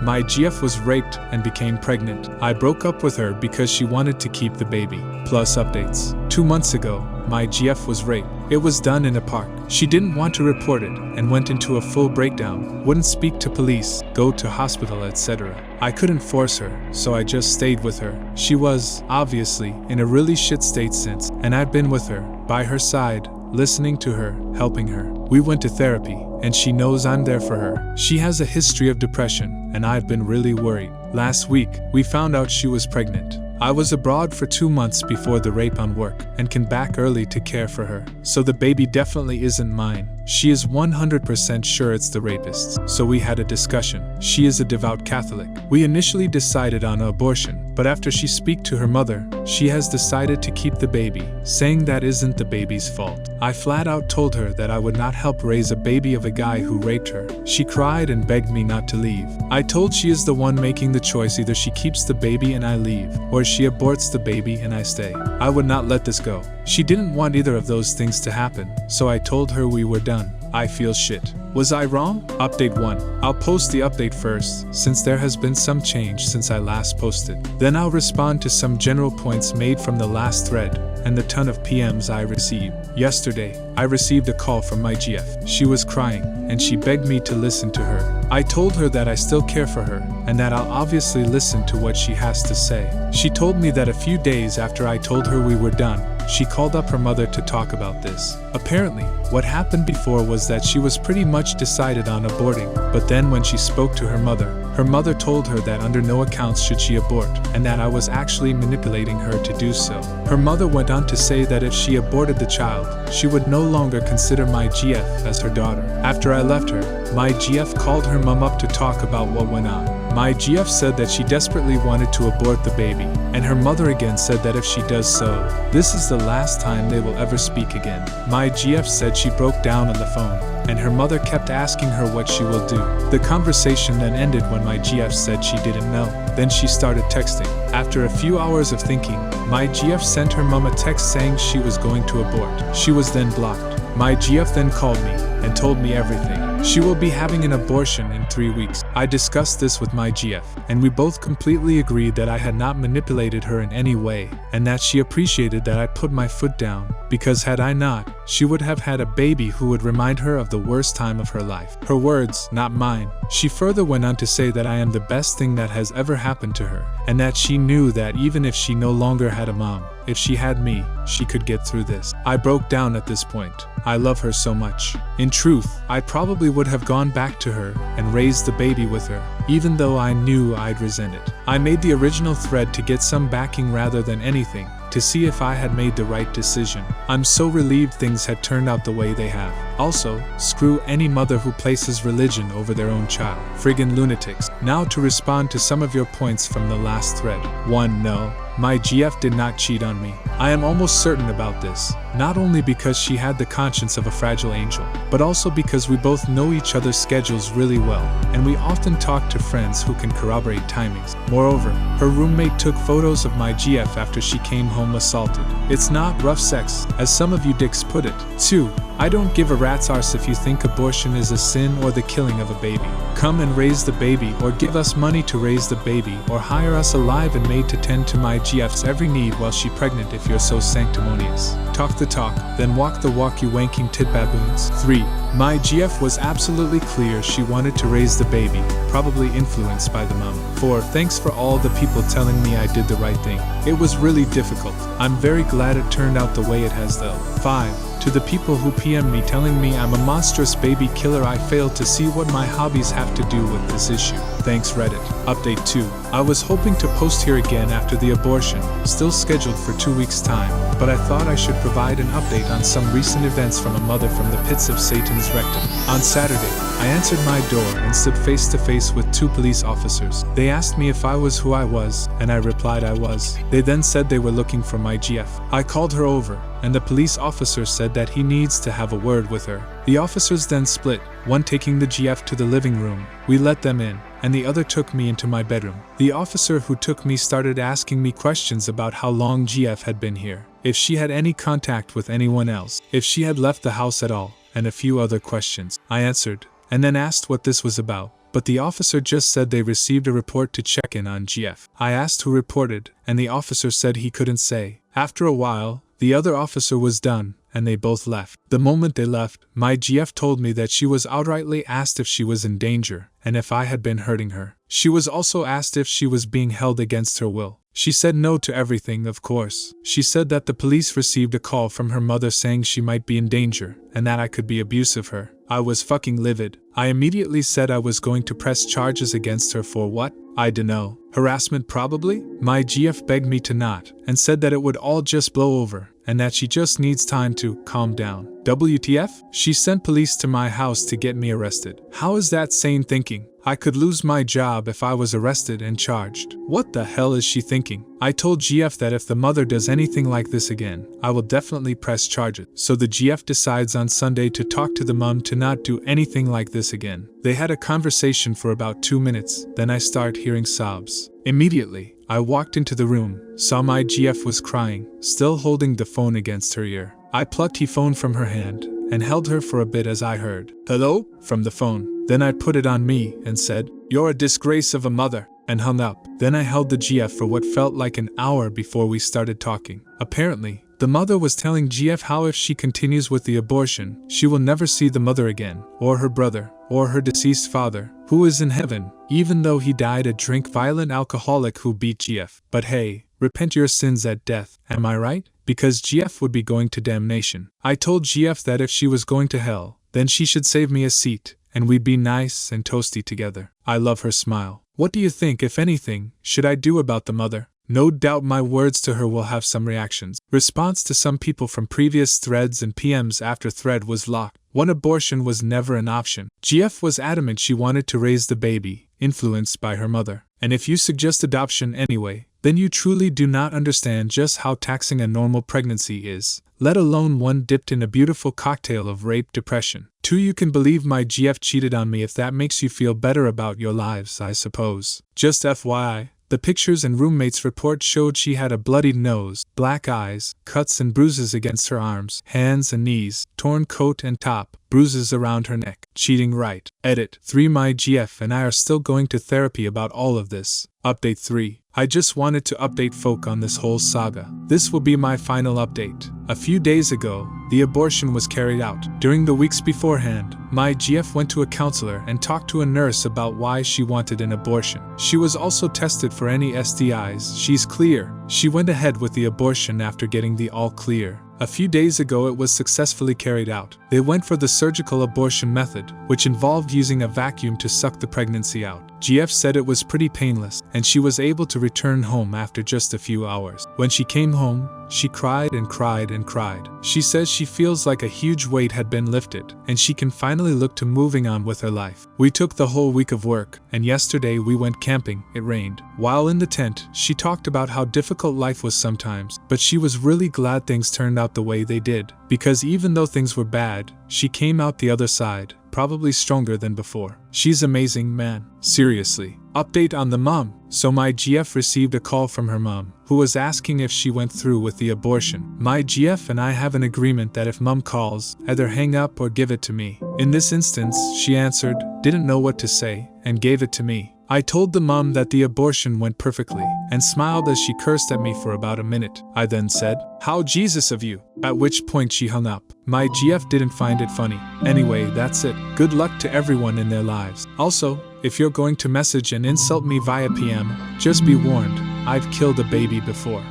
My GF was raped and became pregnant. I broke up with her because she wanted to keep the baby. Plus updates. 2 months ago, my GF was raped. It was done in a park. She didn't want to report it and went into a full breakdown, wouldn't speak to police, go to hospital, etc. I couldn't force her, so I just stayed with her. She was, obviously, in a really shit state since, and I'd been with her, by her side, listening to her, helping her. We went to therapy, and she knows I'm there for her. She has a history of depression, and I've been really worried. Last week, we found out she was pregnant. I was abroad for 2 months before the rape on work, and came back early to care for her. So the baby definitely isn't mine. She is 100% sure it's the rapist's. So we had a discussion. She is a devout Catholic. We initially decided on an abortion, but after she spoke to her mother, she has decided to keep the baby, saying that isn't the baby's fault. I flat out told her that I would not help raise a baby of a guy who raped her. She cried and begged me not to leave. I told she is the one making the choice. Either she keeps the baby and I leave, or she aborts the baby and I stay. I would not let this go. She didn't want either of those things to happen, so I told her we were done. I feel shit. Was I wrong? Update 1. I'll post the update first, since there has been some change since I last posted. Then I'll respond to some general points made from the last thread, and the ton of PMs I received. Yesterday, I received a call from my GF. She was crying, and she begged me to listen to her. I told her that I still care for her, and that I'll obviously listen to what she has to say. She told me that a few days after I told her we were done, she called up her mother to talk about this. Apparently, what happened before was that she was pretty much decided on aborting, but then when she spoke to her mother told her that under no accounts should she abort, and that I was actually manipulating her to do so. Her mother went on to say that if she aborted the child, she would no longer consider my GF as her daughter. After I left her, my GF called her mom up to talk about what went on. My GF said that she desperately wanted to abort the baby, and her mother again said that if she does so, this is the last time they will ever speak again. My GF said she broke down on the phone, and her mother kept asking her what she will do. The conversation then ended when my GF said she didn't know. Then she started texting. After a few hours of thinking, my GF sent her mom a text saying she was going to abort. She was then blocked. My GF then called me and told me everything. She will be having an abortion in 3 weeks. I discussed this with my GF, and we both completely agreed that I had not manipulated her in any way, and that she appreciated that I put my foot down, because had I not, she would have had a baby who would remind her of the worst time of her life. Her words, not mine. She further went on to say that I am the best thing that has ever happened to her, and that she knew that even if she no longer had a mom, if she had me, she could get through this. I broke down at this point. I love her so much. In truth, I probably would have gone back to her and raised the baby with her, even though I knew I'd resent it. I made the original thread to get some backing rather than anything, to see if I had made the right decision. I'm so relieved things had turned out the way they have. Also, screw any mother who places religion over their own child. Friggin' lunatics. Now to respond to some of your points from the last thread. 1. No. My GF did not cheat on me. I am almost certain about this, not only because she had the conscience of a fragile angel, but also because we both know each other's schedules really well, and we often talk to friends who can corroborate timings. Moreover, her roommate took photos of my GF after she came home assaulted. It's not rough sex, as some of you dicks put it. 2. I don't give a rat's arse if you think abortion is a sin or the killing of a baby. Come and raise the baby, or give us money to raise the baby, or hire us alive and maid to tend to my GF's every need while she pregnant if you're so sanctimonious. Talk the talk, then walk the walk, you wanking tit baboons. 3. My GF was absolutely clear she wanted to raise the baby, probably influenced by the mom. 4. Thanks for all the people telling me I did the right thing. It was really difficult. I'm very glad it turned out the way it has though. 5. To the people who PM me telling me I'm a monstrous baby killer, I failed to see what my hobbies have to do with this issue. Thanks Reddit. Update 2. I was hoping to post here again after the abortion, still scheduled for 2 weeks' time, but I thought I should provide an update on some recent events from a mother from the pits of Satan's rectum. On Saturday, I answered my door and stood face to face with 2 police officers. They asked me if I was who I was, and I replied I was. They then said they were looking for my GF. I called her over, and the police officer said that he needs to have a word with her. The officers then split, one taking the GF to the living room. We let them in, and the other took me into my bedroom. The officer who took me started asking me questions about how long GF had been here, if she had any contact with anyone else, if she had left the house at all, and a few other questions. I answered, and then asked what this was about. but the officer just said they received a report to check in on GF. I asked who reported, and the officer said he couldn't say. After a while, the other officer was done, and they both left. The moment they left, my GF told me that she was outrightly asked if she was in danger, and if I had been hurting her. She was also asked if she was being held against her will. She said no to everything, of course. She said that the police received a call from her mother saying she might be in danger, and that I could be abusive her. I was fucking livid. I immediately said I was going to press charges against her for what? I dunno. Harassment probably? My GF begged me to not, and said that it would all just blow over, and that she just needs time to calm down. WTF? She sent police to my house to get me arrested. How is that sane thinking? I could lose my job if I was arrested and charged. What the hell is she thinking? I told GF that if the mother does anything like this again, I will definitely press charges. So the GF decides on Sunday to talk to the mom to not do anything like this again. They had a conversation for about 2 minutes, then I start hearing sobs. Immediately, I walked into the room, saw my GF was crying, still holding the phone against her ear. I plucked the phone from her hand and held her for a bit as I heard, "Hello?" from the phone. Then I put it on me and said, "You're a disgrace of a mother," and hung up. Then I held the GF for what felt like an hour before we started talking. Apparently, the mother was telling GF how if she continues with the abortion, she will never see the mother again, or her brother, or her deceased father, who is in heaven, even though he died a drink-violent alcoholic who beat GF. But hey, repent your sins at death, am I right? Because GF would be going to damnation. I told GF that if she was going to hell, then she should save me a seat, and we'd be nice and toasty together. I love her smile. What do you think, if anything, should I do about the mother? No doubt my words to her will have some reactions. Response to some people from previous threads and PMs after thread was locked. One abortion was never an option. GF was adamant she wanted to raise the baby, influenced by her mother. And if you suggest adoption anyway, then you truly do not understand just how taxing a normal pregnancy is, let alone one dipped in a beautiful cocktail of rape depression. 2. You can believe my GF cheated on me if that makes you feel better about your lives, I suppose. Just FYI, the pictures and roommate's report showed she had a bloodied nose, black eyes, cuts and bruises against her arms, hands and knees, torn coat and top, bruises around her neck. Cheating right. Edit. 3. My GF and I are still going to therapy about all of this. Update 3. I just wanted to update folk on this whole saga. This will be my final update. A few days ago, the abortion was carried out. During the weeks beforehand, my GF went to a counselor and talked to a nurse about why she wanted an abortion. She was also tested for any STIs. She's clear. She went ahead with the abortion after getting the all clear. A few days ago it was successfully carried out. They went for the surgical abortion method, which involved using a vacuum to suck the pregnancy out. GF said it was pretty painless, and she was able to return home after just a few hours. When she came home, she cried and cried and cried. She says she feels like a huge weight had been lifted, and she can finally look to moving on with her life. We took the whole week of work, and yesterday we went camping. It rained. While in the tent, she talked about how difficult life was sometimes, but she was really glad things turned out the way they did, because even though things were bad, she came out the other side, probably stronger than before. She's amazing, man. Seriously. Update on the mom. So my GF received a call from her mom, who was asking if she went through with the abortion. My GF and I have an agreement that if mom calls, either hang up or give it to me. In this instance, she answered, didn't know what to say, and gave it to me. I told the mom that the abortion went perfectly, and smiled as she cursed at me for about a minute. I then said, "How Jesus of you," at which point she hung up. My GF didn't find it funny. Anyway, that's it. Good luck to everyone in their lives. Also, if you're going to message and insult me via PM, just be warned, I've killed a baby before.